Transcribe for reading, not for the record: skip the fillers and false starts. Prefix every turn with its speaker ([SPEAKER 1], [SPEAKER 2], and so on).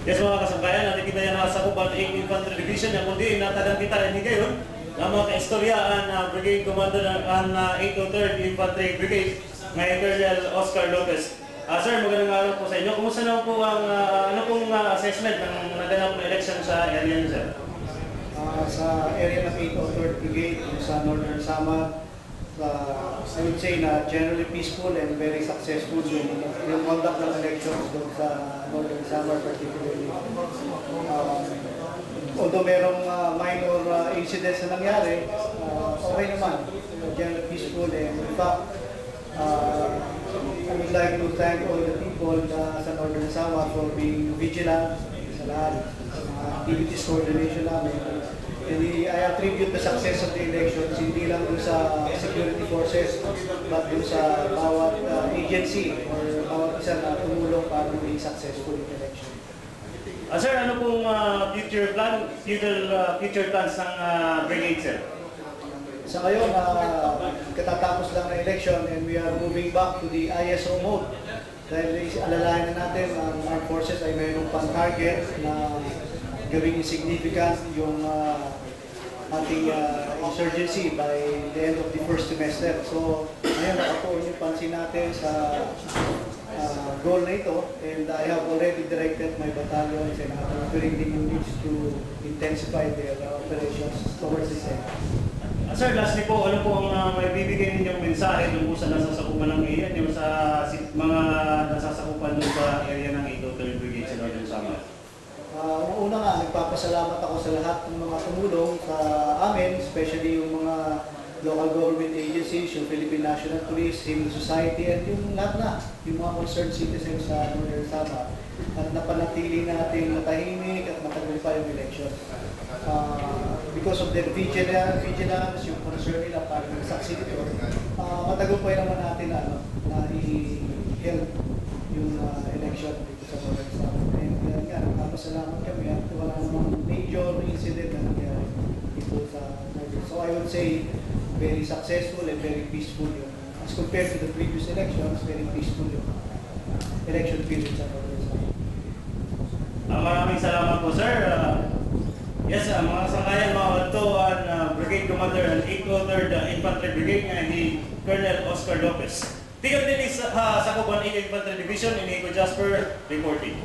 [SPEAKER 1] Yes mga kasambayan, natin kita yan sa Kuban 8th Infantry Division yang kundi natagang kita ini kayo na mga kaistoryaan na Brigade Commander ng 803rd Infantry Brigade ngayon Colonel Oscar Lopez. Sir, magandang araw po sa inyo. Kumusta naman po ang ano pong assessment ng naganap na election sa area niyo, sir?
[SPEAKER 2] Sa area ng 803rd Brigade sa Northern Samar, I would say na generally peaceful and very successful yung conduct ng elections doon sa Northern Samar particularly. Although merong minor incidents na nangyari, okay naman. Generally peaceful and in fact, I would like to thank all the people sa Northern Samar for being vigilant sa lahat ng activities coordination namin. And I attribute the success of the elections hindi lang dun sa security forces but dun sa bawat agency or bawat isa na tumulong para maging successful in election.
[SPEAKER 1] Sir, ano pong future plans ng brigade, sir?
[SPEAKER 2] Sa ngayon, katatapos lang na election and we are moving back to the ISO mode. Dahil alalahanin natin ang armed forces ay mayroong pang-target na gawing insignificant yung ating insurgency by the end of the first semester. So, ngayon nakatuon yung pansin natin sa goal na ito, and I have already directed my battalions and our operating units to intensify their operations towards this end.
[SPEAKER 1] Sir, lastly po, ano po ang may bibigay ninyong mensahe doon po sa nasasakupan ng area niyo sa mga nasasakupan doon sa area ng 803rd Brigade sa Northern Samar?
[SPEAKER 2] Una nga, nagpapasalamat ako sa lahat ng mga tumulong sa amin, especially yung mga local government agencies, yung Philippine National Police, civil society, and yung lahat na, yung mga concerned citizens sa Northern Samar. At napanatili natin matahimik at matagumpay yung election. Because of their vigilance, yung concern nila para magsaksi dito, matagumpay naman natin na i-help yung election dito sa Northern Samar. Salamat kami at wala namang major incident na nangyari dito sa Northern. So I would say very successful and very peaceful yun. As compared to the previous elections, very peaceful yung election period sa Northern.
[SPEAKER 1] Maraming salamat po, sir. Yes, mga sangkayan, mga kantuan, Brigade Commander ng 803rd Infantry Brigade nga ni Colonel Oscar Lopez. Tingnan din sa Kuban 8th Infantry Division, Inigo Jasper reporting.